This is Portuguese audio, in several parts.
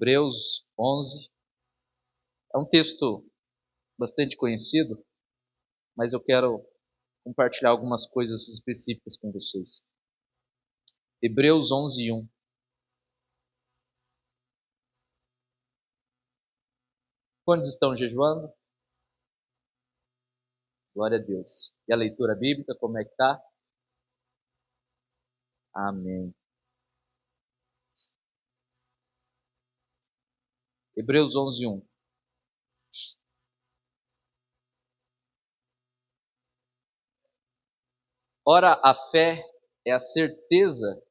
Hebreus 11. É um texto bastante conhecido, mas eu quero compartilhar algumas coisas específicas com vocês. Hebreus 11:1. Quantos estão jejuando? Glória a Deus. E a leitura bíblica, como é que está? Amém. Hebreus 11:1. Ora, a fé é a certeza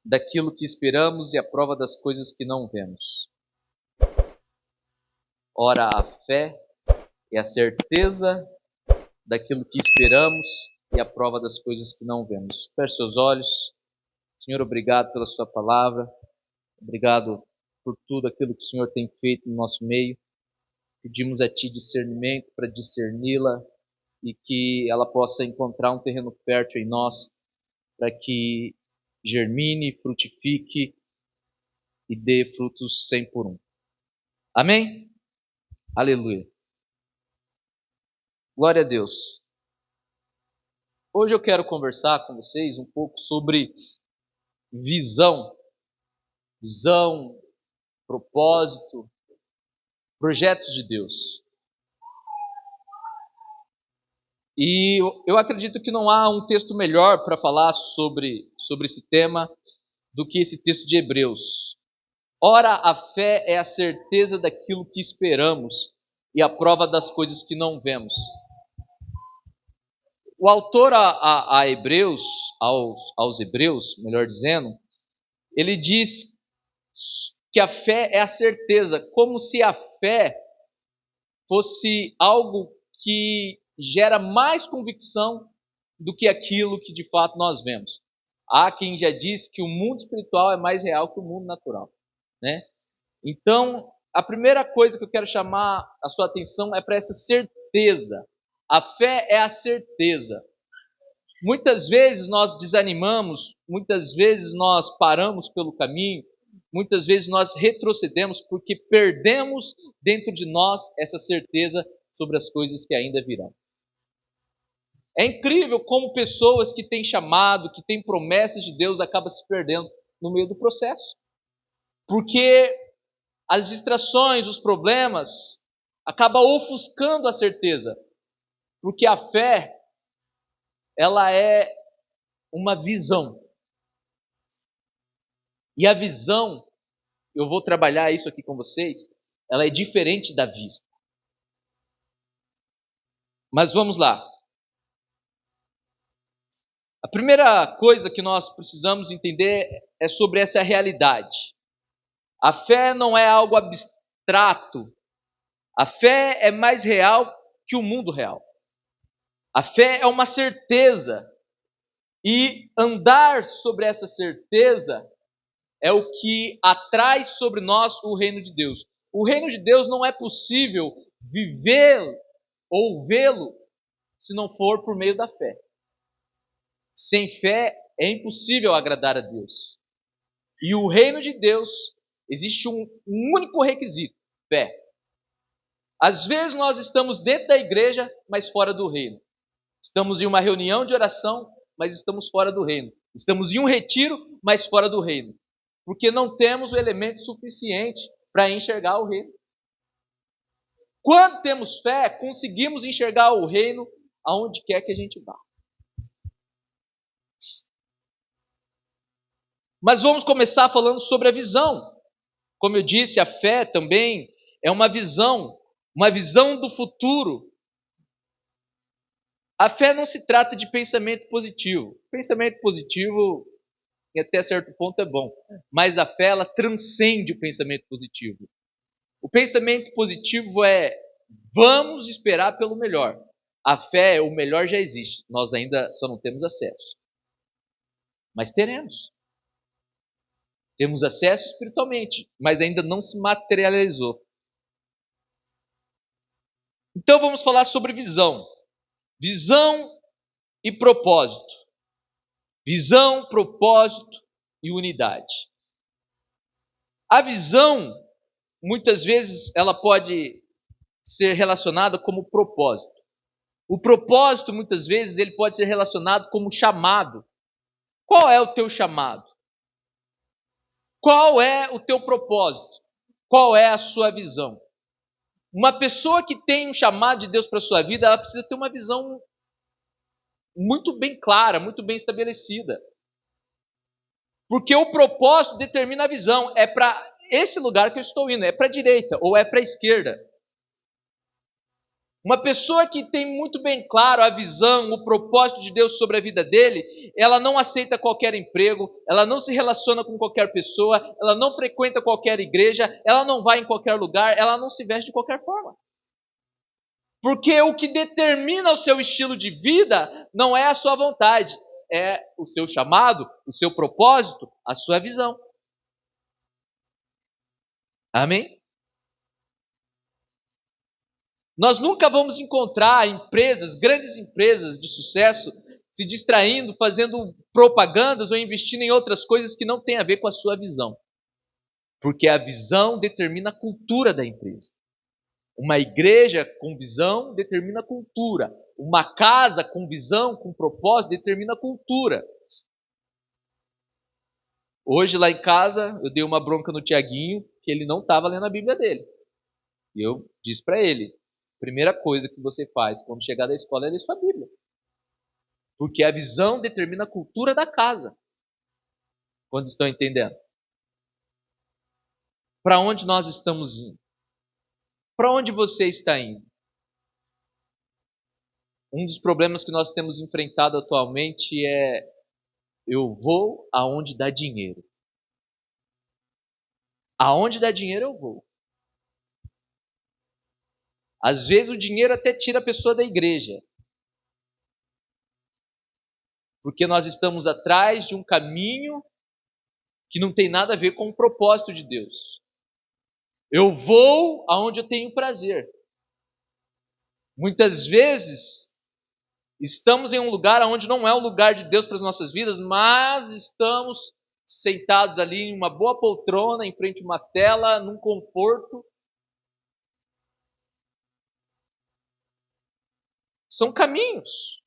daquilo que esperamos e a prova das coisas que não vemos. Ora, a fé é a certeza daquilo que esperamos e a prova das coisas que não vemos. Feche seus olhos. Senhor, obrigado pela sua palavra. Obrigado por tudo aquilo que o Senhor tem feito no nosso meio. Pedimos a Ti discernimento para discerni-la e que ela possa encontrar um terreno fértil em nós para que germine, frutifique e dê frutos 100 por 1. Amém? Aleluia. Glória a Deus. Hoje eu quero conversar com vocês um pouco sobre visão, propósito, projetos de Deus. E eu acredito que não há um texto melhor para falar sobre esse tema do que esse texto de Hebreus. Ora, a fé é a certeza daquilo que esperamos e a prova das coisas que não vemos. O autor a Hebreus, aos Hebreus, melhor dizendo, ele diz que a fé é a certeza, como se a fé fosse algo que gera mais convicção do que aquilo que de fato nós vemos. Há quem já diz que o mundo espiritual é mais real que o mundo natural, né? Então, a primeira coisa que eu quero chamar a sua atenção é para essa certeza. A fé é a certeza. Muitas vezes nós desanimamos, muitas vezes nós paramos pelo caminho, muitas vezes nós retrocedemos porque perdemos dentro de nós essa certeza sobre as coisas que ainda virão. É incrível como pessoas que têm chamado, que têm promessas de Deus, acabam se perdendo no meio do processo. Porque as distrações, os problemas, acabam ofuscando a certeza. Porque a fé, ela é uma visão. E a visão, eu vou trabalhar isso aqui com vocês, ela é diferente da vista. Mas vamos lá. A primeira coisa que nós precisamos entender é sobre essa realidade. A fé não é algo abstrato. A fé é mais real que o mundo real. A fé é uma certeza. E andar sobre essa certeza é o que atrai sobre nós o reino de Deus. O reino de Deus não é possível viver ou vê-lo se não for por meio da fé. Sem fé é impossível agradar a Deus. E o reino de Deus, existe um único requisito: fé. Às vezes nós estamos dentro da igreja, mas fora do reino. Estamos em uma reunião de oração, mas estamos fora do reino. Estamos em um retiro, mas fora do reino. Porque não temos o elemento suficiente para enxergar o reino. Quando temos fé, conseguimos enxergar o reino aonde quer que a gente vá. Mas vamos começar falando sobre a visão. Como eu disse, a fé também é uma visão do futuro. A fé não se trata de pensamento positivo. Pensamento positivo, até certo ponto, é bom. Mas a fé, ela transcende o pensamento positivo. O pensamento positivo é: vamos esperar pelo melhor. A fé, o melhor já existe. Nós ainda só não temos acesso. Mas teremos. Temos acesso espiritualmente, mas ainda não se materializou. Então vamos falar sobre visão. Visão e propósito. Visão, propósito e unidade. A visão, muitas vezes, ela pode ser relacionada como propósito. O propósito, muitas vezes, ele pode ser relacionado como chamado. Qual é o teu chamado? Qual é o teu propósito? Qual é a sua visão? Uma pessoa que tem um chamado de Deus para a sua vida, ela precisa ter uma visão muito bem clara, muito bem estabelecida. Porque o propósito determina a visão. É para esse lugar que eu estou indo, é para a direita ou é para a esquerda. Uma pessoa que tem muito bem claro a visão, o propósito de Deus sobre a vida dele, ela não aceita qualquer emprego, ela não se relaciona com qualquer pessoa, ela não frequenta qualquer igreja, ela não vai em qualquer lugar, ela não se veste de qualquer forma. Porque o que determina o seu estilo de vida não é a sua vontade, é o seu chamado, o seu propósito, a sua visão. Amém? Nós nunca vamos encontrar empresas, grandes empresas de sucesso, se distraindo, fazendo propagandas ou investindo em outras coisas que não têm a ver com a sua visão. Porque a visão determina a cultura da empresa. Uma igreja com visão determina a cultura. Uma casa com visão, com propósito, determina a cultura. Hoje lá em casa, eu dei uma bronca no Tiaguinho, que ele não estava lendo a Bíblia dele. E eu disse para ele, primeira coisa que você faz quando chegar da escola é ler sua Bíblia. Porque a visão determina a cultura da casa. Quando estão entendendo? Para onde nós estamos indo? Para onde você está indo? Um dos problemas que nós temos enfrentado atualmente é: eu vou aonde dá dinheiro. Aonde dá dinheiro eu vou. Às vezes o dinheiro até tira a pessoa da igreja. Porque nós estamos atrás de um caminho que não tem nada a ver com o propósito de Deus. Eu vou aonde eu tenho prazer. Muitas vezes estamos em um lugar onde não é o lugar de Deus para as nossas vidas, mas estamos sentados ali em uma boa poltrona, em frente a uma tela, num conforto. São caminhos.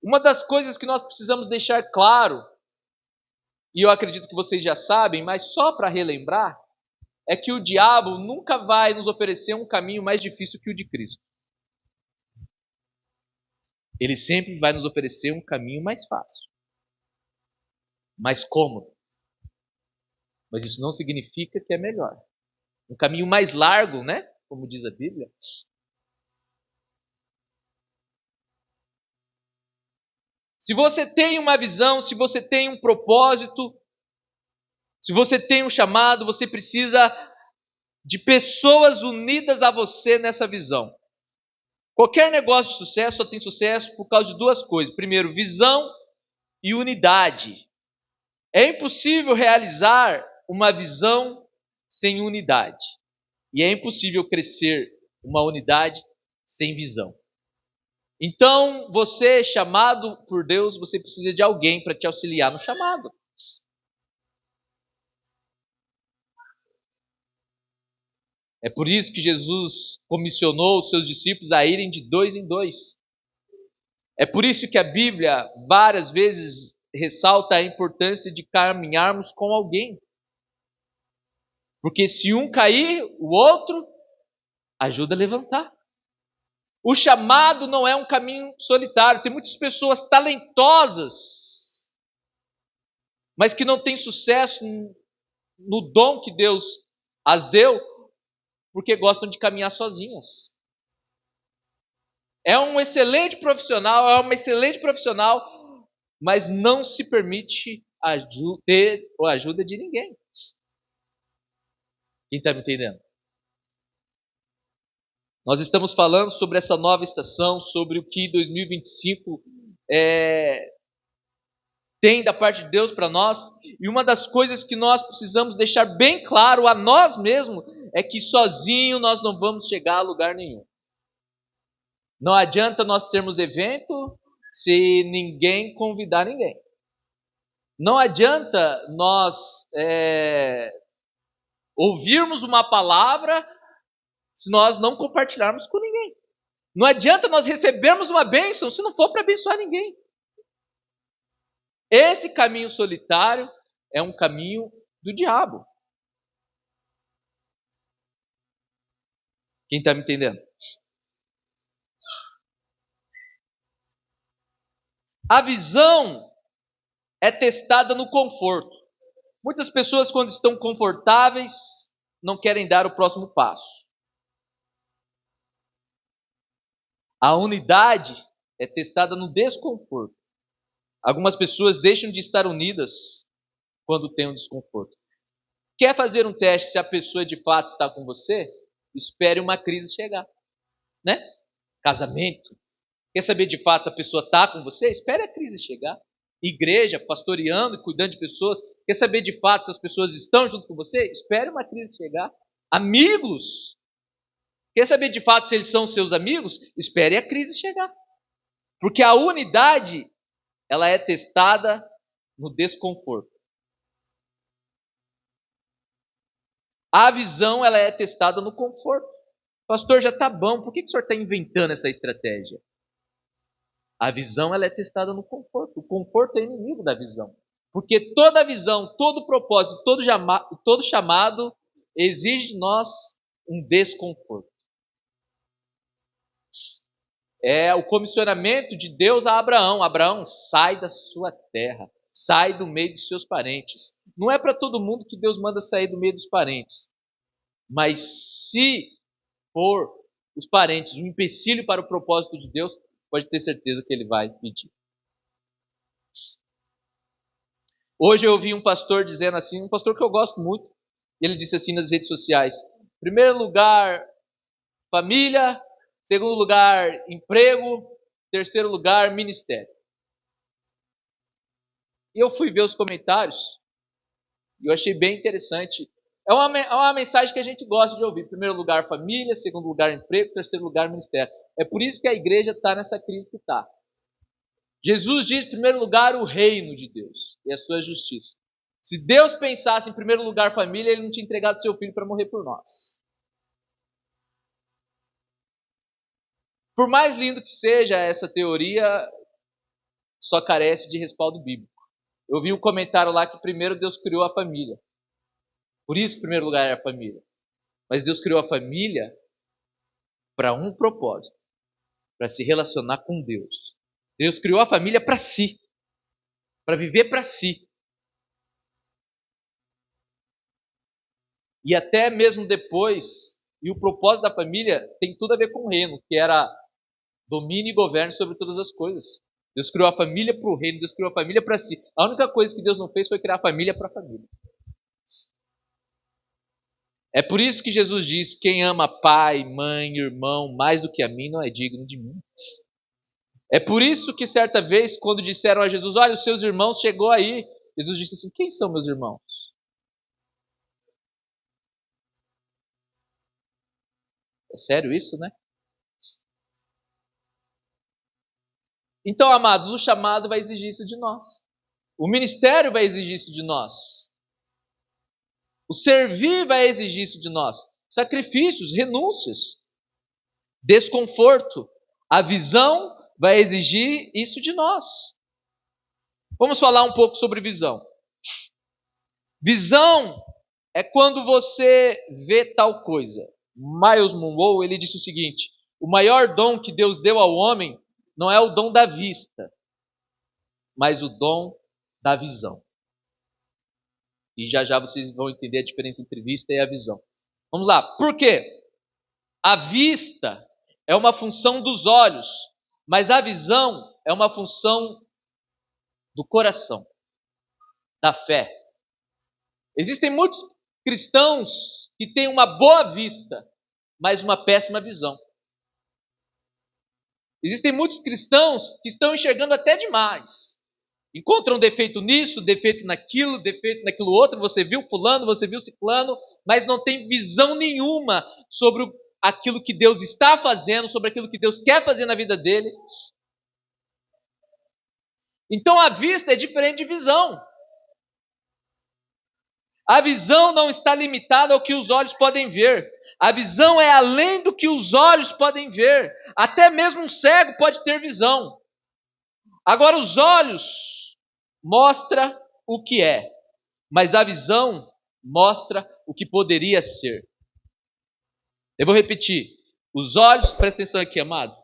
Uma das coisas que nós precisamos deixar claro, e eu acredito que vocês já sabem, mas só para relembrar, é que o diabo nunca vai nos oferecer um caminho mais difícil que o de Cristo. Ele sempre vai nos oferecer um caminho mais fácil, mais cômodo. Mas isso não significa que é melhor. Um caminho mais largo, né? Como diz a Bíblia. Se você tem uma visão, se você tem um propósito, se você tem um chamado, você precisa de pessoas unidas a você nessa visão. Qualquer negócio de sucesso só tem sucesso por causa de duas coisas. Primeiro, visão e unidade. É impossível realizar uma visão sem unidade. E é impossível crescer uma unidade sem visão. Então, você, chamado por Deus, você precisa de alguém para te auxiliar no chamado. É por isso que Jesus comissionou os seus discípulos a irem de dois em dois. É por isso que a Bíblia várias vezes ressalta a importância de caminharmos com alguém. Porque se um cair, o outro ajuda a levantar. O chamado não é um caminho solitário. Tem muitas pessoas talentosas, mas que não têm sucesso no dom que Deus as deu, porque gostam de caminhar sozinhas. É um excelente profissional, é uma excelente profissional, mas não se permite ter a ajuda de ninguém. Quem está me entendendo? Nós estamos falando sobre essa nova estação, sobre o que 2025 tem da parte de Deus para nós. E uma das coisas que nós precisamos deixar bem claro a nós mesmos é que sozinho nós não vamos chegar a lugar nenhum. Não adianta nós termos evento se ninguém convidar ninguém. Não adianta nós ouvirmos uma palavra se nós não compartilharmos com ninguém. Não adianta nós recebermos uma bênção se não for para abençoar ninguém. Esse caminho solitário é um caminho do diabo. Quem está me entendendo? A visão é testada no conforto. Muitas pessoas, quando estão confortáveis, não querem dar o próximo passo. A unidade é testada no desconforto. Algumas pessoas deixam de estar unidas quando tem um desconforto. Quer fazer um teste se a pessoa de fato está com você? Espere uma crise chegar, né? Casamento. Quer saber de fato se a pessoa está com você? Espere a crise chegar. Igreja, pastoreando e cuidando de pessoas. Quer saber de fato se as pessoas estão junto com você? Espere uma crise chegar. Amigos. Quer saber de fato se eles são seus amigos? Espere a crise chegar. Porque a unidade, ela é testada no desconforto. A visão, ela é testada no conforto. Pastor, já está bom, por que o senhor está inventando essa estratégia? A visão, ela é testada no conforto. O conforto é inimigo da visão. Porque toda visão, todo propósito, todo chamado exige de nós um desconforto. É o comissionamento de Deus a Abraão. Abraão, sai da sua terra, sai do meio dos seus parentes. Não é para todo mundo que Deus manda sair do meio dos parentes. Mas se for os parentes um empecilho para o propósito de Deus, pode ter certeza que ele vai pedir. Hoje eu ouvi um pastor dizendo assim, um pastor que eu gosto muito, ele disse assim nas redes sociais: primeiro lugar, família; segundo lugar, emprego; terceiro lugar, ministério. E eu fui ver os comentários e eu achei bem interessante. É uma mensagem que a gente gosta de ouvir. Primeiro lugar, família; segundo lugar, emprego; terceiro lugar, ministério. É por isso que a igreja está nessa crise que está. Jesus diz, em primeiro lugar, o reino de Deus e a sua justiça. Se Deus pensasse em primeiro lugar família, ele não tinha entregado seu filho para morrer por nós. Por mais lindo que seja essa teoria, só carece de respaldo bíblico. Eu vi um comentário lá que primeiro Deus criou a família. Por isso, em primeiro lugar, é a família. Mas Deus criou a família para um propósito, para se relacionar com Deus. Deus criou a família para si, para viver para si. E até mesmo depois, e o propósito da família tem tudo a ver com o reino, que era domine e governe sobre todas as coisas. Deus criou a família para o reino, Deus criou a família para si. A única coisa que Deus não fez foi criar a família para a família. É por isso que Jesus diz: quem ama pai, mãe, irmão mais do que a mim não é digno de mim. É por isso que certa vez, quando disseram a Jesus: olha, os seus irmãos chegou aí, Jesus disse assim: quem são meus irmãos? É sério isso, né? Então, amados, o chamado vai exigir isso de nós. O ministério vai exigir isso de nós. O servir vai exigir isso de nós. Sacrifícios, renúncias, desconforto. A visão vai exigir isso de nós. Vamos falar um pouco sobre visão. Visão é quando você vê tal coisa. Miles Monroe, ele disse o seguinte: o maior dom que Deus deu ao homem não é o dom da vista, mas o dom da visão. E já já vocês vão entender a diferença entre vista e a visão. Vamos lá. Por quê? A vista é uma função dos olhos, mas a visão é uma função do coração, da fé. Existem muitos cristãos que têm uma boa vista, mas uma péssima visão. Existem muitos cristãos que estão enxergando até demais. Encontram defeito nisso, defeito naquilo outro. Você viu fulano, você viu ciclano, mas não tem visão nenhuma sobre aquilo que Deus está fazendo, sobre aquilo que Deus quer fazer na vida dele. Então a vista é diferente de visão. A visão não está limitada ao que os olhos podem ver. A visão é além do que os olhos podem ver. Até mesmo um cego pode ter visão. Agora, os olhos mostram o que é, mas a visão mostra o que poderia ser. Eu vou repetir. Os olhos, presta atenção aqui, amado.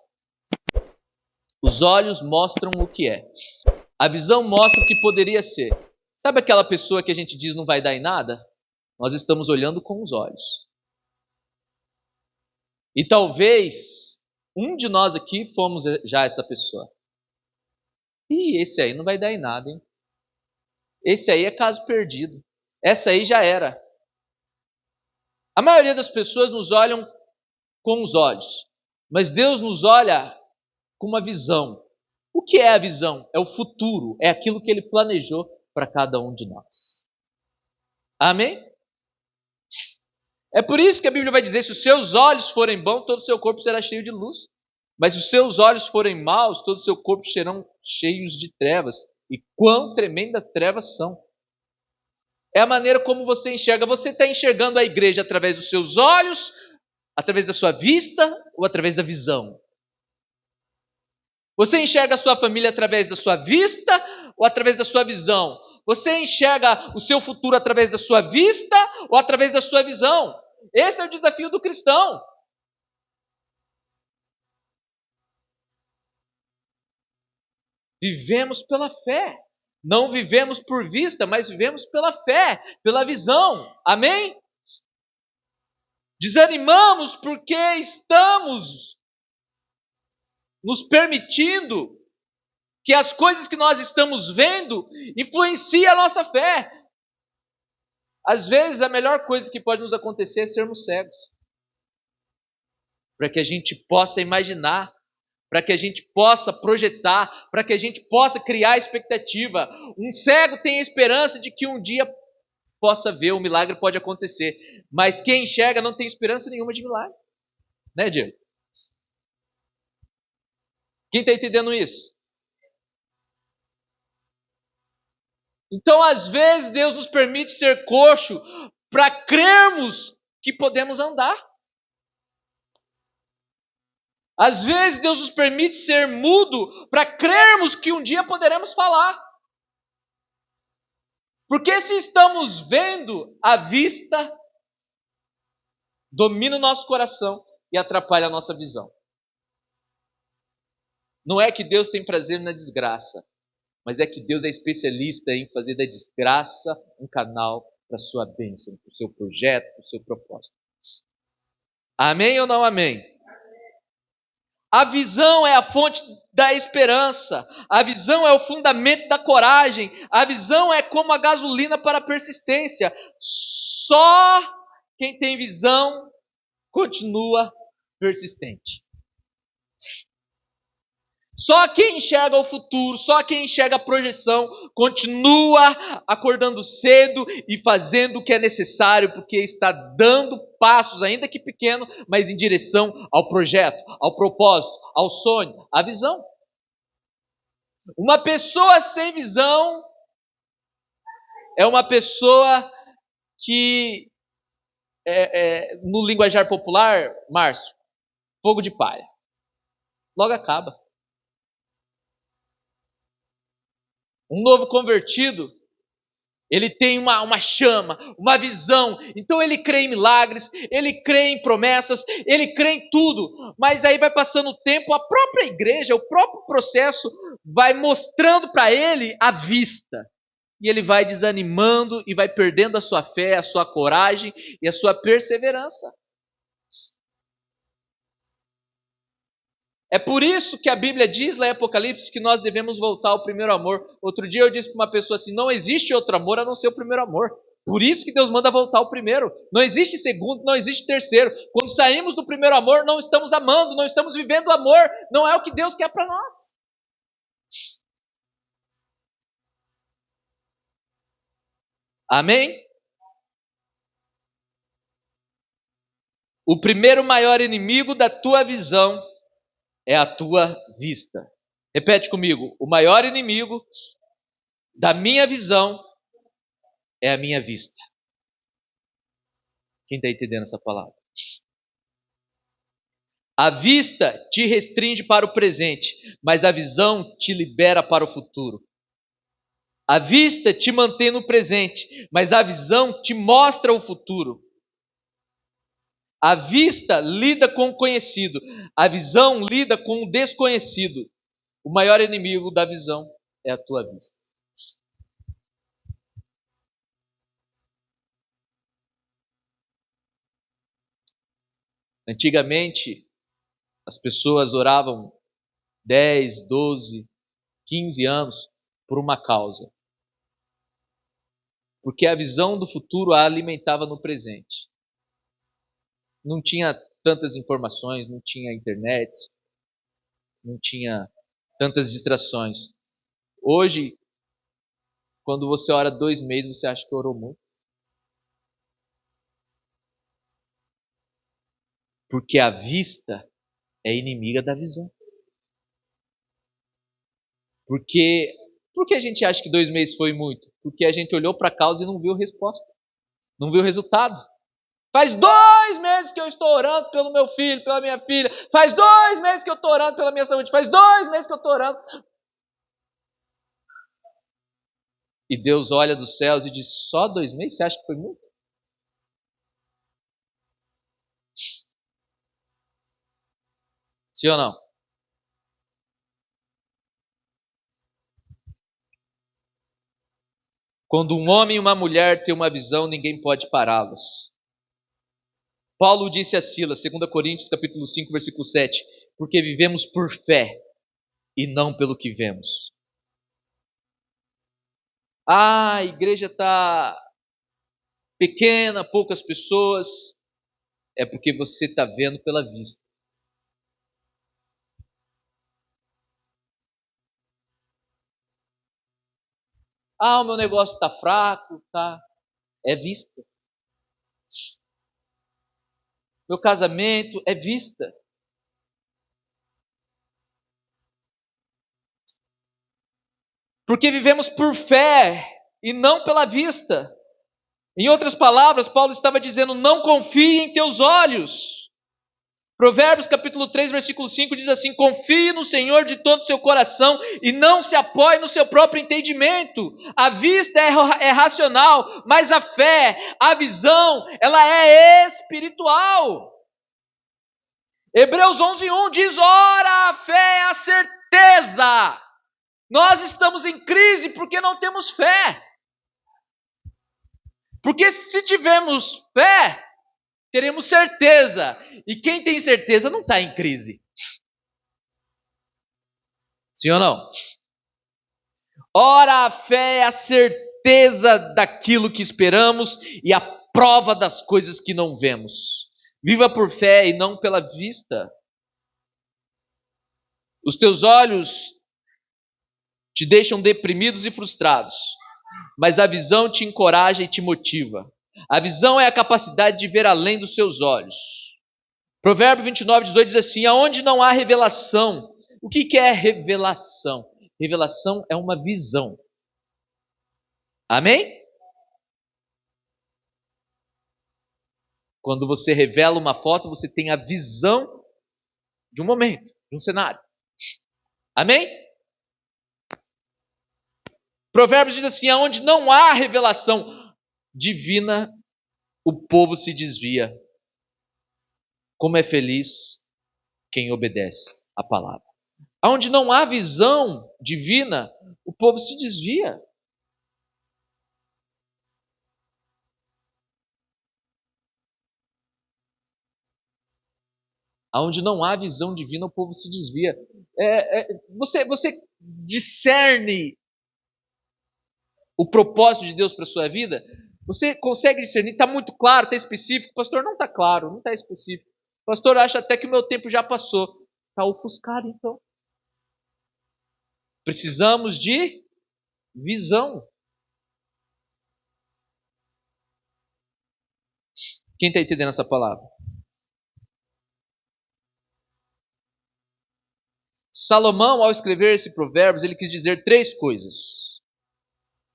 Os olhos mostram o que é. A visão mostra o que poderia ser. Sabe aquela pessoa que a gente diz não vai dar em nada? Nós estamos olhando com os olhos. E talvez um de nós aqui fomos já essa pessoa. E esse aí não vai dar em nada, hein? Esse aí é caso perdido. Essa aí já era. A maioria das pessoas nos olham com os olhos, mas Deus nos olha com uma visão. O que é a visão? É o futuro, é aquilo que Ele planejou para cada um de nós. Amém? É por isso que a Bíblia vai dizer, se os seus olhos forem bons, todo o seu corpo será cheio de luz. Mas se os seus olhos forem maus, todo o seu corpo serão cheios de trevas. E quão tremendas trevas são. É a maneira como você enxerga. Você está enxergando a igreja através dos seus olhos, através da sua vista ou através da visão? Você enxerga a sua família através da sua vista ou através da sua visão? Você enxerga o seu futuro através da sua vista ou através da sua visão? Esse é o desafio do cristão. Vivemos pela fé. Não vivemos por vista, mas vivemos pela fé, pela visão. Amém? Desanimamos porque estamos nos permitindo que as coisas que nós estamos vendo influenciem a nossa fé. Às vezes, a melhor coisa que pode nos acontecer é sermos cegos. Para que a gente possa imaginar, para que a gente possa projetar, para que a gente possa criar expectativa. Um cego tem a esperança de que um dia possa ver, um milagre pode acontecer. Mas quem enxerga não tem esperança nenhuma de milagre. Né, Diego? Quem está entendendo isso? Então, às vezes, Deus nos permite ser coxo para crermos que podemos andar. Às vezes, Deus nos permite ser mudo para crermos que um dia poderemos falar. Porque se estamos vendo, a vista domina o nosso coração e atrapalha a nossa visão. Não é que Deus tem prazer na desgraça, mas é que Deus é especialista em fazer da desgraça um canal para a sua bênção, para o seu projeto, para o seu propósito. Amém ou não amém? A visão é a fonte da esperança. A visão é o fundamento da coragem. A visão é como a gasolina para a persistência. Só quem tem visão continua persistente. Só quem enxerga o futuro, só quem enxerga a projeção, continua acordando cedo e fazendo o que é necessário, porque está dando passos, ainda que pequeno, mas em direção ao projeto, ao propósito, ao sonho, à visão. Uma pessoa sem visão é uma pessoa que, no linguajar popular, Márcio, fogo de palha. Logo acaba. Um novo convertido, ele tem uma chama, uma visão. Então ele crê em milagres, ele crê em promessas, ele crê em tudo. Mas aí vai passando o tempo, a própria igreja, o próprio processo vai mostrando para ele a vista. E ele vai desanimando e vai perdendo a sua fé, a sua coragem e a sua perseverança. É por isso que a Bíblia diz lá em Apocalipse que nós devemos voltar ao primeiro amor. Outro dia eu disse para uma pessoa assim, não existe outro amor a não ser o primeiro amor. Por isso que Deus manda voltar ao primeiro. Não existe segundo, não existe terceiro. Quando saímos do primeiro amor, não estamos amando, não estamos vivendo o amor. Não é o que Deus quer para nós. Amém? O primeiro maior inimigo da tua visão é a tua vista. Repete comigo. O maior inimigo da minha visão é a minha vista. Quem está entendendo essa palavra? A vista te restringe para o presente, mas a visão te libera para o futuro. A vista te mantém no presente, mas a visão te mostra o futuro. A vista lida com o conhecido, a visão lida com o desconhecido. O maior inimigo da visão é a tua vista. Antigamente, as pessoas oravam 10, 12, 15 anos por uma causa. Porque a visão do futuro a alimentava no presente. Não tinha tantas informações, não tinha internet, não tinha tantas distrações. Hoje, quando você ora 2 meses, você acha que orou muito. Porque a vista é inimiga da visão. Por que a gente acha que 2 meses foi muito? Porque a gente olhou para a causa e não viu resposta. Não viu resultado. Faz 2 meses que eu estou orando pelo meu filho, pela minha filha. Faz 2 meses que eu estou orando pela minha saúde. Faz 2 meses que eu estou orando. E Deus olha dos céus e diz, só 2 meses? Você acha que foi muito? Sim ou não? Quando um homem e uma mulher têm uma visão, ninguém pode pará-los. Paulo disse a Silas, 2 Coríntios capítulo 5, versículo 7, porque vivemos por fé e não pelo que vemos. A igreja está pequena, poucas pessoas. É porque você está vendo pela vista. O meu negócio está fraco, tá? É vista. Meu casamento é vista. Porque vivemos por fé e não pela vista. Em outras palavras, Paulo estava dizendo, não confie em teus olhos. Provérbios capítulo 3, versículo 5 diz assim, confie no Senhor de todo o seu coração e não se apoie no seu próprio entendimento. A vista é racional, mas a fé, a visão, ela é espiritual. Hebreus 11:1 diz, ora, a fé é a certeza. Nós estamos em crise porque não temos fé. Porque se tivermos fé, teremos certeza. E quem tem certeza não está em crise. Sim ou não? Ora, a fé é a certeza daquilo que esperamos e a prova das coisas que não vemos. Viva por fé e não pela vista. Os teus olhos te deixam deprimidos e frustrados, mas a visão te encoraja e te motiva. A visão é a capacidade de ver além dos seus olhos. Provérbio 29:18 diz assim, aonde não há revelação. O que é revelação? Revelação é uma visão. Amém? Quando você revela uma foto, você tem a visão de um momento, de um cenário. Amém? Provérbios diz assim, aonde não há revelação divina, o povo se desvia. Como é feliz quem obedece a palavra. Onde não há visão divina, o povo se desvia. Onde não há visão divina, o povo se desvia. Você discerne o propósito de Deus para a sua vida? Você consegue discernir? Está muito claro, está específico? Pastor, não está claro, não está específico. Pastor, acha até que o meu tempo já passou. Está ofuscado, então. Precisamos de visão. Quem está entendendo essa palavra? Salomão, ao escrever esse provérbio, ele quis dizer 3 coisas.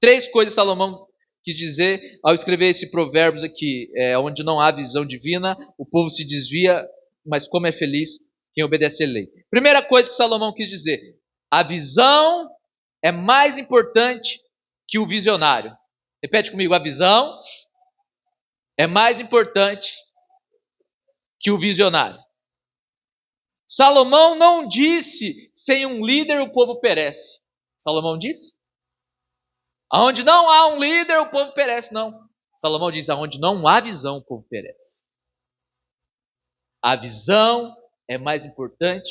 3 coisas Salomão quis dizer ao escrever esse provérbios aqui, onde não há visão divina, o povo se desvia, mas como é feliz quem obedece à lei. Primeira coisa que Salomão quis dizer, a visão é mais importante que o visionário. Repete comigo, a visão é mais importante que o visionário. Salomão não disse, sem um líder o povo perece. Salomão disse? Aonde não há um líder o povo perece, não. Salomão diz, aonde não há visão o povo perece. A visão é mais importante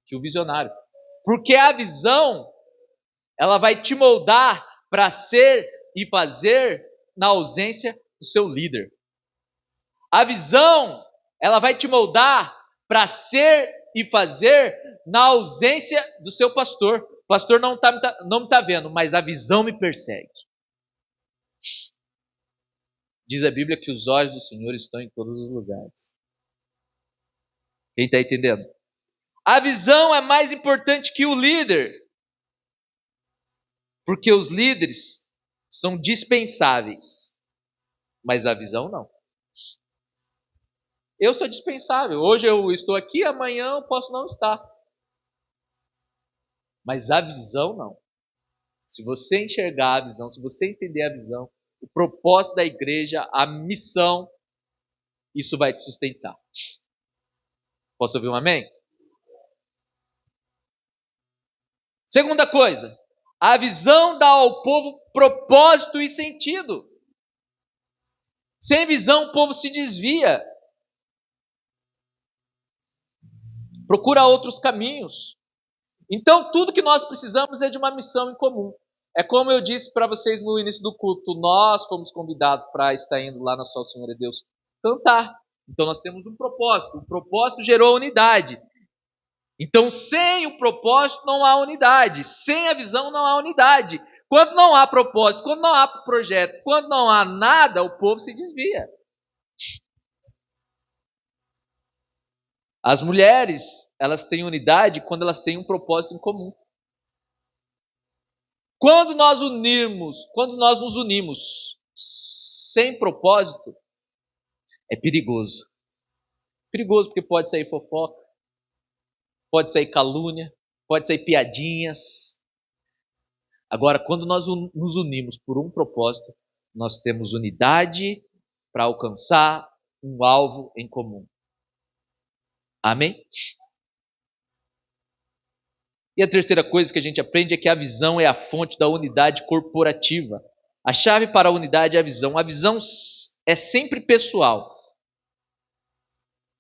que o visionário. Porque a visão, ela vai te moldar para ser e fazer na ausência do seu líder. A visão, ela vai te moldar para ser e fazer na ausência do seu pastor. O pastor não me está vendo, mas a visão me persegue. Diz a Bíblia que os olhos do Senhor estão em todos os lugares. Quem está entendendo? A visão é mais importante que o líder. Porque os líderes são dispensáveis. Mas a visão não. Eu sou dispensável. Hoje eu estou aqui, amanhã eu posso não estar. Mas a visão não. Se você enxergar a visão, se você entender a visão, o propósito da igreja, a missão, isso vai te sustentar. Posso ouvir um amém? Segunda coisa, a visão dá ao povo propósito e sentido. Sem visão o povo se desvia. Procura outros caminhos. Então tudo que nós precisamos é de uma missão em comum. É como eu disse para vocês no início do culto, nós fomos convidados para estar indo lá na Só o Senhor é Deus cantar. Então nós temos um propósito. O propósito gerou unidade. Então sem o propósito não há unidade. Sem a visão não há unidade. Quando não há propósito, quando não há projeto, quando não há nada, o povo se desvia. As mulheres, elas têm unidade quando elas têm um propósito em comum. Quando nós nos unimos sem propósito, é perigoso. Perigoso porque pode sair fofoca, pode sair calúnia, pode sair piadinhas. Agora, quando nós nos unimos por um propósito, nós temos unidade para alcançar um alvo em comum. Amém? E a terceira coisa que a gente aprende é que a visão é a fonte da unidade corporativa. A chave para a unidade é a visão. A visão é sempre pessoal,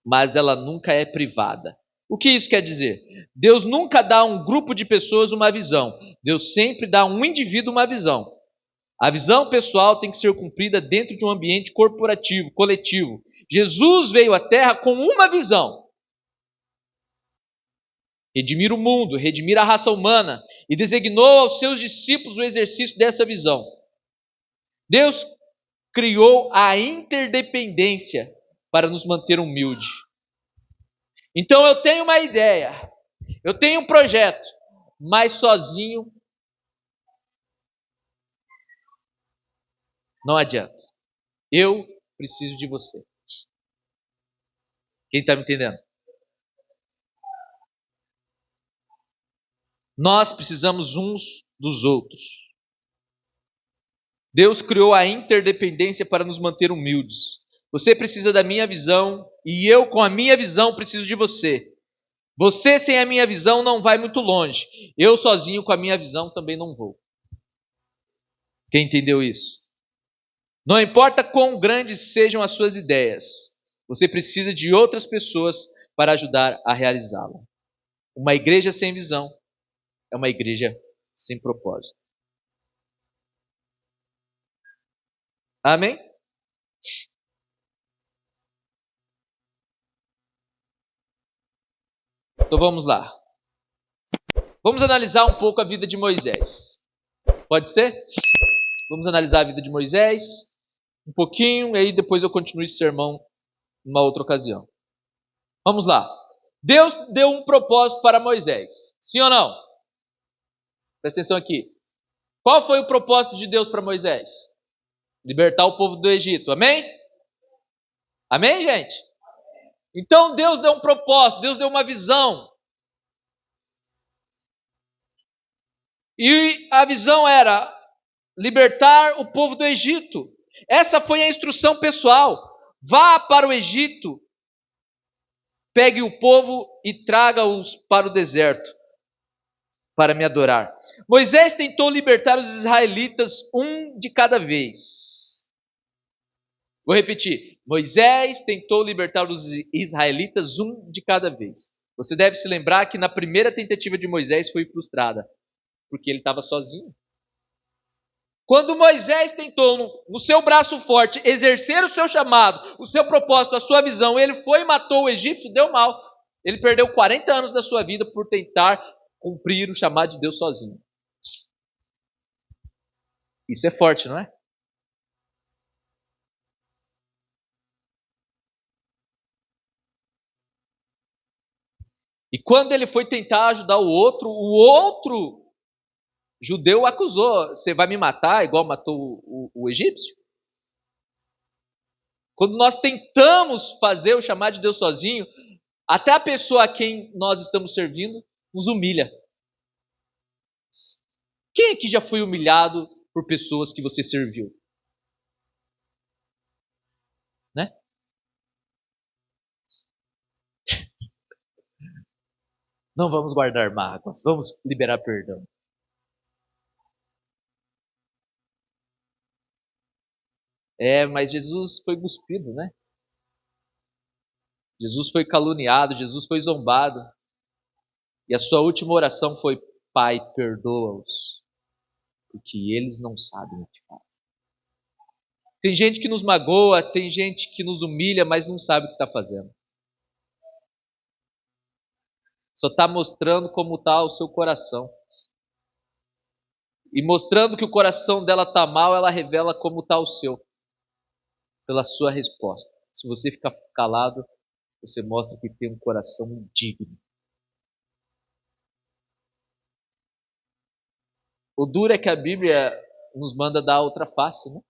mas ela nunca é privada. O que isso quer dizer? Deus nunca dá a um grupo de pessoas uma visão. Deus sempre dá a um indivíduo uma visão. A visão pessoal tem que ser cumprida dentro de um ambiente corporativo, coletivo. Jesus veio à Terra com uma visão. Redimir o mundo, redimir a raça humana e designou aos seus discípulos o exercício dessa visão. Deus criou a interdependência para nos manter humildes. Então eu tenho uma ideia, eu tenho um projeto, mas sozinho não adianta. Eu preciso de você. Quem está me entendendo? Nós precisamos uns dos outros. Deus criou a interdependência para nos manter humildes. Você precisa da minha visão e eu com a minha visão preciso de você. Você sem a minha visão não vai muito longe. Eu sozinho com a minha visão também não vou. Quem entendeu isso? Não importa quão grandes sejam as suas ideias, você precisa de outras pessoas para ajudar a realizá-la. Uma igreja sem visão é uma igreja sem propósito. Amém? Então vamos lá. Vamos analisar um pouco a vida de Moisés. Pode ser? Vamos analisar a vida de Moisés um pouquinho e aí depois eu continuo esse sermão numa outra ocasião. Vamos lá. Deus deu um propósito para Moisés. Sim ou não? Presta atenção aqui. Qual foi o propósito de Deus para Moisés? Libertar o povo do Egito. Amém? Amém, gente? Então Deus deu um propósito, Deus deu uma visão. E a visão era libertar o povo do Egito. Essa foi a instrução pessoal. Vá para o Egito, pegue o povo e traga-os para o deserto para me adorar. Moisés tentou libertar os israelitas um de cada vez. Vou repetir. Moisés tentou libertar os israelitas um de cada vez. Você deve se lembrar que na primeira tentativa de Moisés foi frustrada, porque ele estava sozinho. Quando Moisés tentou, no seu braço forte, exercer o seu chamado, o seu propósito, a sua visão, ele foi e matou o egípcio, deu mal. Ele perdeu 40 anos da sua vida por tentar cumprir o chamado de Deus sozinho. Isso é forte, não é? E quando ele foi tentar ajudar o outro judeu acusou: você vai me matar igual matou o egípcio? Quando nós tentamos fazer o chamado de Deus sozinho, até a pessoa a quem nós estamos servindo nos humilha. Quem aqui já foi humilhado por pessoas que você serviu? Né? Não vamos guardar mágoas, vamos liberar perdão. Mas Jesus foi cuspido, né? Jesus foi caluniado, Jesus foi zombado. E a sua última oração foi: Pai, perdoa-os, porque eles não sabem o que fazem. Tem gente que nos magoa, tem gente que nos humilha, mas não sabe o que está fazendo. Só está mostrando como está o seu coração. E mostrando que o coração dela está mal, ela revela como está o seu, pela sua resposta. Se você ficar calado, você mostra que tem um coração indigno. O duro é que a Bíblia nos manda dar outra face, né?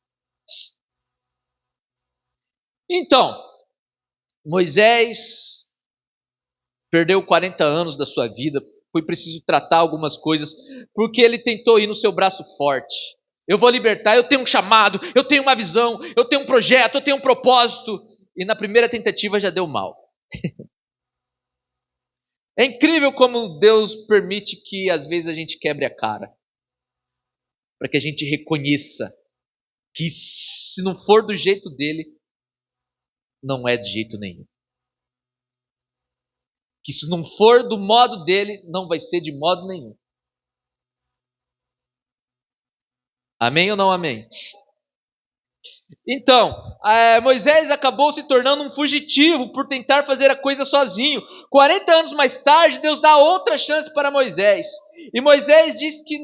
Então, Moisés perdeu 40 anos da sua vida, foi preciso tratar algumas coisas, porque ele tentou ir no seu braço forte. Eu vou libertar, eu tenho um chamado, eu tenho uma visão, eu tenho um projeto, eu tenho um propósito. E na primeira tentativa já deu mal. É incrível como Deus permite que às vezes a gente quebre a cara, para que a gente reconheça que se não for do jeito dele, não é de jeito nenhum. Que se não for do modo dele, não vai ser de modo nenhum. Amém ou não amém? Então, Moisés acabou se tornando um fugitivo por tentar fazer a coisa sozinho. 40 anos mais tarde, Deus dá outra chance para Moisés. E Moisés diz que...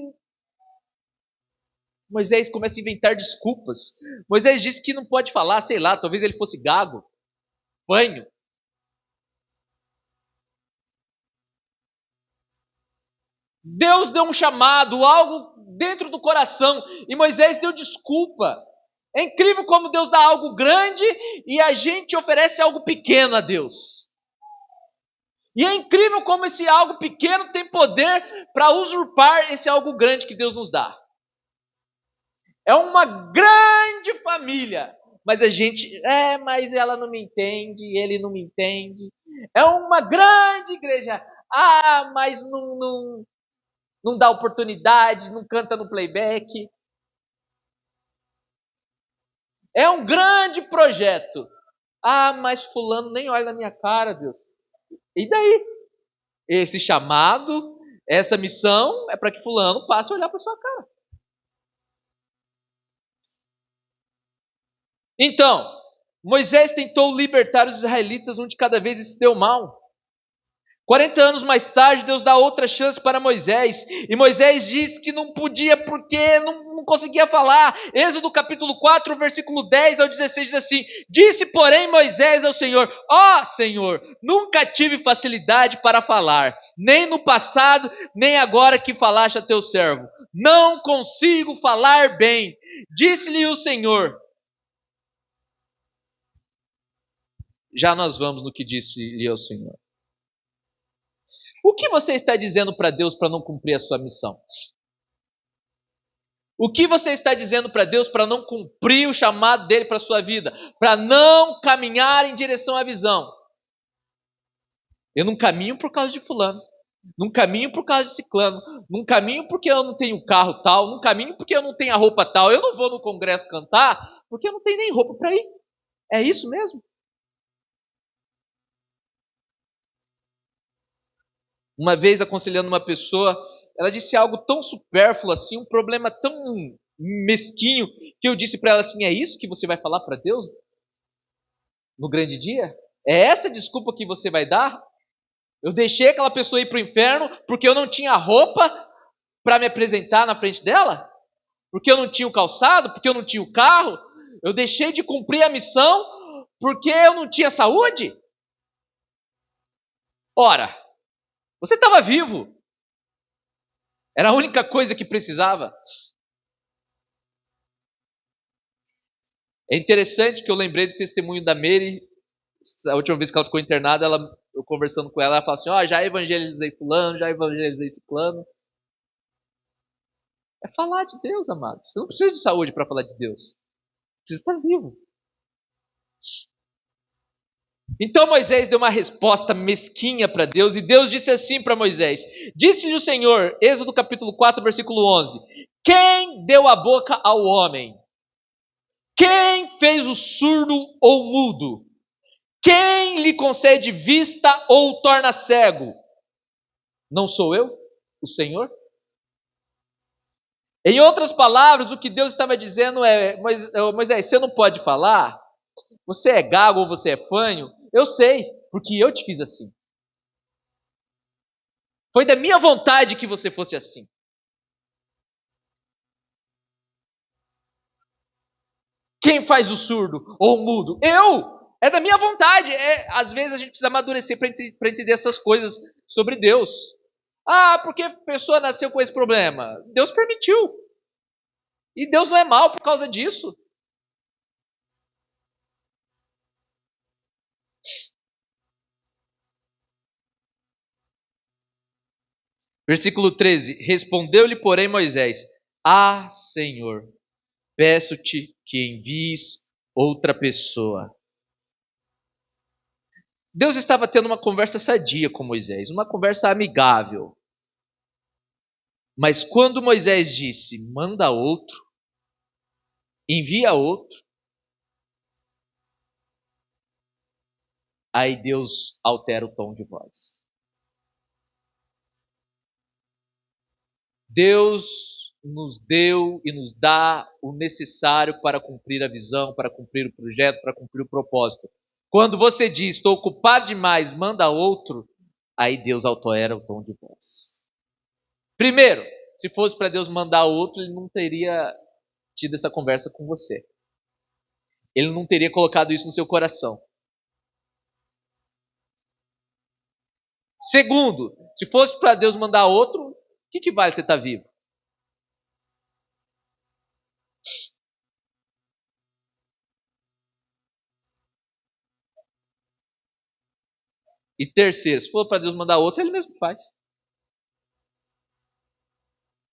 Moisés começa a inventar desculpas. Moisés diz que não pode falar, sei lá, talvez ele fosse gago, fanho. Deus deu um chamado, algo dentro do coração, e Moisés deu desculpa. É incrível como Deus dá algo grande e a gente oferece algo pequeno a Deus. E é incrível como esse algo pequeno tem poder para usurpar esse algo grande que Deus nos dá. É uma grande família, mas a gente, mas ela não me entende, ele não me entende. É uma grande igreja, mas não dá oportunidade, não canta no playback. É um grande projeto. Mas fulano nem olha na minha cara, Deus. E daí? Esse chamado, essa missão é para que fulano passe a olhar para sua cara. Então, Moisés tentou libertar os israelitas um de cada vez e se deu mal. 40 anos mais tarde, Deus dá outra chance para Moisés. E Moisés diz que não podia porque não conseguia falar. Êxodo capítulo 4, versículo 10 ao 16 diz assim: Disse, porém, Moisés ao Senhor: Ó Senhor, nunca tive facilidade para falar, nem no passado, nem agora que falaste a teu servo. Não consigo falar bem. Disse-lhe o Senhor. Já nós vamos no que disse-lhe o Senhor. O que você está dizendo para Deus para não cumprir a sua missão? O que você está dizendo para Deus para não cumprir o chamado dele para a sua vida? Para não caminhar em direção à visão? Eu não caminho por causa de fulano. Não caminho por causa de ciclano. Não caminho porque eu não tenho carro tal. Não caminho porque eu não tenho a roupa tal. Eu não vou no congresso cantar porque eu não tenho nem roupa para ir. É isso mesmo? Uma vez aconselhando uma pessoa, ela disse algo tão supérfluo assim, um problema tão mesquinho, que eu disse para ela assim: é isso que você vai falar para Deus no grande dia? É essa desculpa que você vai dar? Eu deixei aquela pessoa ir para o inferno porque eu não tinha roupa para me apresentar na frente dela? Porque eu não tinha o calçado? Porque eu não tinha o carro? Eu deixei de cumprir a missão porque eu não tinha saúde? Ora, você estava vivo. Era a única coisa que precisava. É interessante que eu lembrei do testemunho da Mary. A última vez que ela ficou internada, eu conversando com ela, ela falou assim: já evangelizei fulano, já evangelizei ciclano. É falar de Deus, amados. Você não precisa de saúde para falar de Deus. Precisa estar vivo. Então Moisés deu uma resposta mesquinha para Deus, e Deus disse assim para Moisés: disse-lhe o Senhor, Êxodo capítulo 4, versículo 11: quem deu a boca ao homem? Quem fez o surdo ou mudo? Quem lhe concede vista ou o torna cego? Não sou eu, o Senhor? Em outras palavras, o que Deus estava dizendo é: Moisés, você não pode falar? Você é gago ou você é fanho? Eu sei, porque eu te fiz assim. Foi da minha vontade que você fosse assim. Quem faz o surdo ou o mudo? Eu! É da minha vontade. Às vezes a gente precisa amadurecer para entender essas coisas sobre Deus. Ah, porque a pessoa nasceu com esse problema? Deus permitiu. E Deus não é mal por causa disso. Versículo 13: respondeu-lhe, porém, Moisés: ah, Senhor, peço-te que envies outra pessoa. Deus estava tendo uma conversa sadia com Moisés, uma conversa amigável. Mas quando Moisés disse: manda outro, envia outro, aí Deus altera o tom de voz. Deus nos deu e nos dá o necessário para cumprir a visão, para cumprir o projeto, para cumprir o propósito. Quando você diz, estou ocupado demais, manda outro, aí Deus altera o tom de voz. Primeiro, se fosse para Deus mandar outro, ele não teria tido essa conversa com você. Ele não teria colocado isso no seu coração. Segundo, se fosse para Deus mandar outro, o que vale você estar vivo? E terceiro, se for para Deus mandar outro, ele mesmo faz.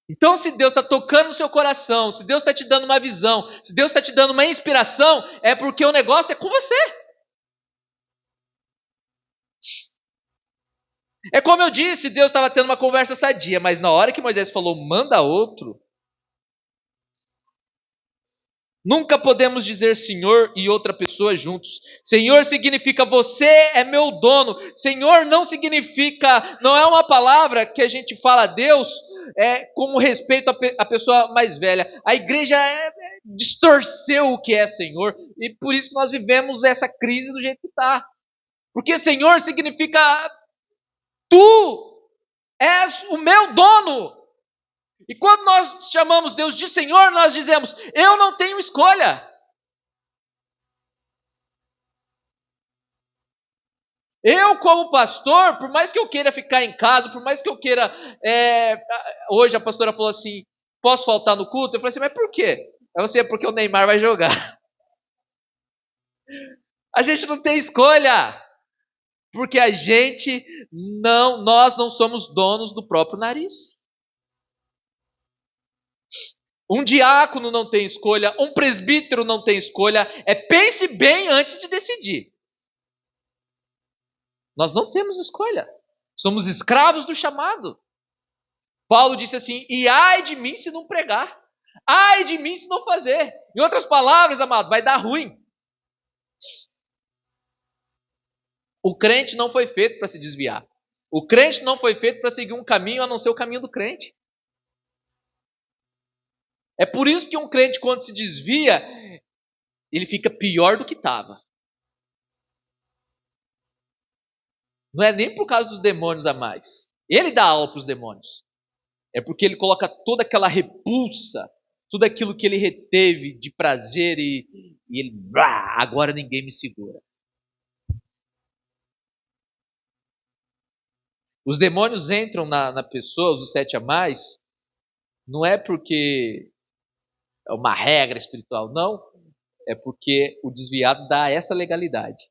Então, se Deus está tocando no seu coração, se Deus está te dando uma visão, se Deus está te dando uma inspiração, é porque o negócio é com você. É como eu disse, Deus estava tendo uma conversa sadia, mas na hora que Moisés falou, manda outro, nunca podemos dizer Senhor e outra pessoa juntos. Senhor significa você é meu dono. Senhor não significa, não é uma palavra que a gente fala a Deus como respeito à pessoa mais velha. A igreja distorceu o que é Senhor e por isso que nós vivemos essa crise do jeito que está. Porque Senhor significa tu és o meu dono. E quando nós chamamos Deus de Senhor, nós dizemos, eu não tenho escolha. Eu, como pastor, por mais que eu queira ficar em casa, por mais que eu queira... hoje a pastora falou assim, posso faltar no culto? Eu falei assim, mas por quê? Aí você, é porque o Neymar vai jogar. A gente não tem escolha. Porque nós não somos donos do próprio nariz. Um diácono não tem escolha, um presbítero não tem escolha. Pense bem antes de decidir. Nós não temos escolha. Somos escravos do chamado. Paulo disse assim: e ai de mim se não pregar. Ai de mim se não fazer. Em outras palavras, amado, vai dar ruim. O crente não foi feito para se desviar. O crente não foi feito para seguir um caminho a não ser o caminho do crente. É por isso que um crente, quando se desvia, ele fica pior do que estava. Não é nem por causa dos demônios a mais. Ele dá aula para os demônios. É porque ele coloca toda aquela repulsa, tudo aquilo que ele reteve de prazer e ele, agora ninguém me segura. Os demônios entram na pessoa, os 7 a mais, não é porque é uma regra espiritual, não. É porque o desviado dá essa legalidade.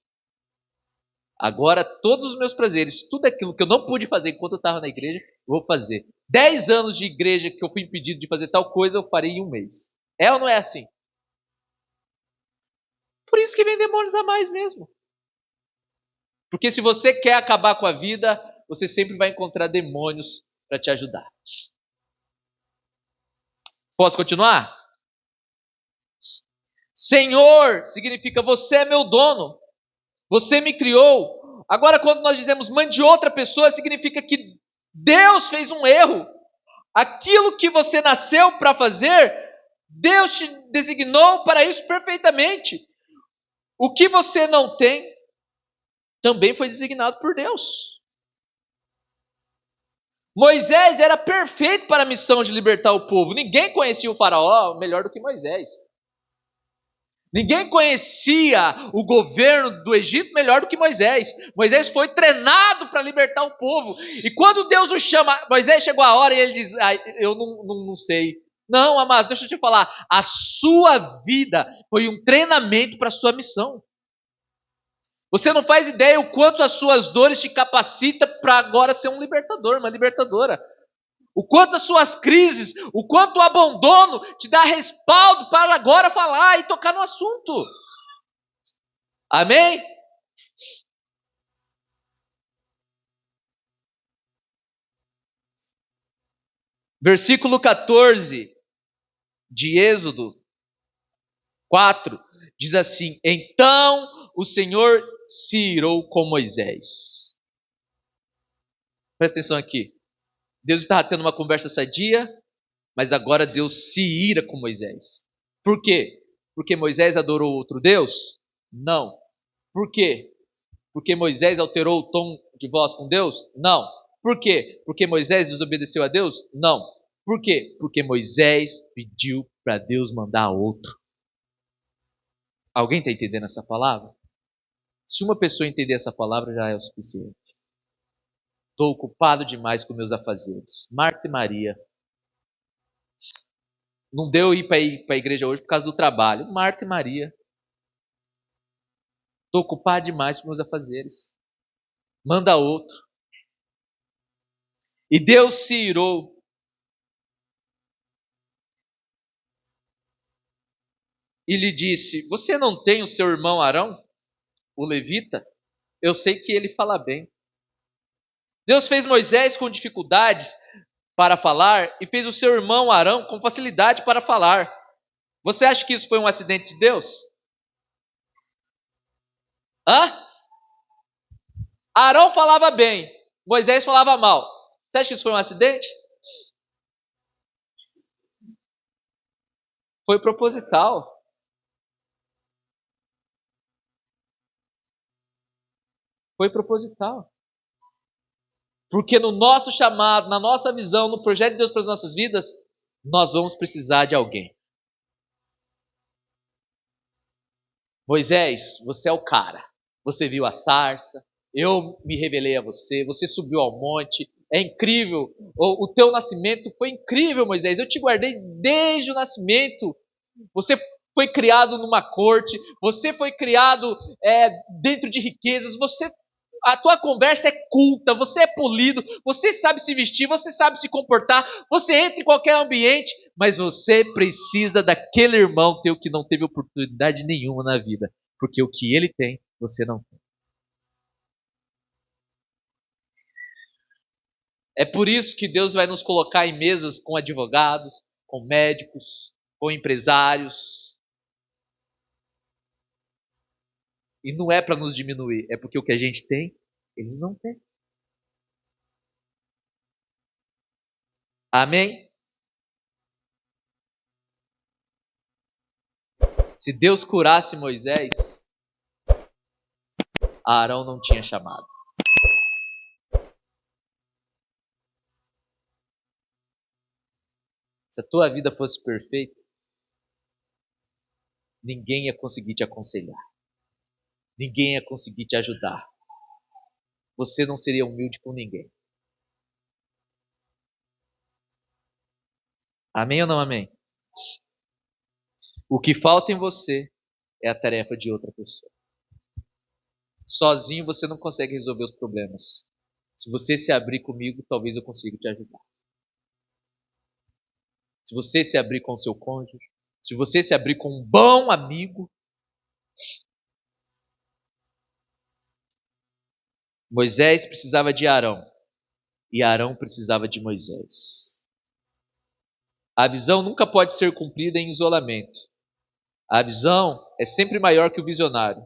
Agora, todos os meus prazeres, tudo aquilo que eu não pude fazer enquanto eu estava na igreja, eu vou fazer. 10 anos de igreja que eu fui impedido de fazer tal coisa, eu farei em um mês. É ou não é assim? Por isso que vem demônios a mais mesmo. Porque se você quer acabar com a vida, você sempre vai encontrar demônios para te ajudar. Posso continuar? Senhor significa você é meu dono. Você me criou. Agora, quando nós dizemos mande outra pessoa, significa que Deus fez um erro. Aquilo que você nasceu para fazer, Deus te designou para isso perfeitamente. O que você não tem, também foi designado por Deus. Moisés era perfeito para a missão de libertar o povo. Ninguém conhecia o faraó melhor do que Moisés. Ninguém conhecia o governo do Egito melhor do que Moisés. Moisés foi treinado para libertar o povo. E quando Deus o chama, Moisés chegou a hora e ele diz, eu não sei. Não, amado, deixa eu te falar. A sua vida foi um treinamento para a sua missão. Você não faz ideia o quanto as suas dores te capacitam para agora ser um libertador, uma libertadora. O quanto as suas crises, o quanto o abandono te dá respaldo para agora falar e tocar no assunto. Amém? Versículo 14 de Êxodo 4 diz assim: então o Senhor se irou com Moisés. Presta atenção aqui. Deus estava tendo uma conversa sadia, mas agora Deus se ira com Moisés. Por quê? Porque Moisés adorou outro Deus? Não. Por quê? Porque Moisés alterou o tom de voz com Deus? Não. Por quê? Porque Moisés desobedeceu a Deus? Não. Por quê? Porque Moisés pediu para Deus mandar outro. Alguém está entendendo essa palavra? Se uma pessoa entender essa palavra, já é o suficiente. Estou ocupado demais com meus afazeres. Marta e Maria. Não deu ir para a igreja hoje por causa do trabalho. Marta e Maria. Estou ocupado demais com meus afazeres. Manda outro. E Deus se irou. E lhe disse: você não tem o seu irmão Arão, o levita? Eu sei que ele fala bem. Deus fez Moisés com dificuldades para falar e fez o seu irmão Arão com facilidade para falar. Você acha que isso foi um acidente de Deus? Hã? Arão falava bem, Moisés falava mal. Você acha que isso foi um acidente? Foi proposital. Foi proposital. Porque no nosso chamado, na nossa visão, no projeto de Deus para as nossas vidas, nós vamos precisar de alguém. Moisés, você é o cara. Você viu a sarça, eu me revelei a você, você subiu ao monte, é incrível. O teu nascimento foi incrível, Moisés. Eu te guardei desde o nascimento. Você foi criado numa corte, você foi criado dentro de riquezas, a tua conversa é culta, você é polido, você sabe se vestir, você sabe se comportar, você entra em qualquer ambiente, mas você precisa daquele irmão teu que não teve oportunidade nenhuma na vida, porque o que ele tem, você não tem. É por isso que Deus vai nos colocar em mesas com advogados, com médicos, com empresários. E não é para nos diminuir, é porque o que a gente tem, eles não têm. Amém? Se Deus curasse Moisés, Arão não tinha chamado. Se a tua vida fosse perfeita, ninguém ia conseguir te aconselhar. Ninguém ia conseguir te ajudar. Você não seria humilde com ninguém. Amém ou não amém? O que falta em você é a tarefa de outra pessoa. Sozinho você não consegue resolver os problemas. Se você se abrir comigo, talvez eu consiga te ajudar. Se você se abrir com o seu cônjuge, se você se abrir com um bom amigo. Moisés precisava de Arão e Arão precisava de Moisés. A visão nunca pode ser cumprida em isolamento. A visão é sempre maior que o visionário.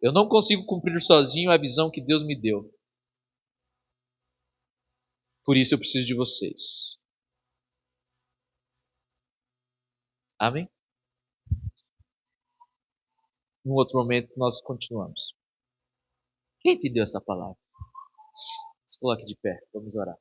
Eu não consigo cumprir sozinho a visão que Deus me deu. Por isso eu preciso de vocês. Amém? Num outro momento nós continuamos. Quem te deu essa palavra? Se coloque de pé, vamos orar.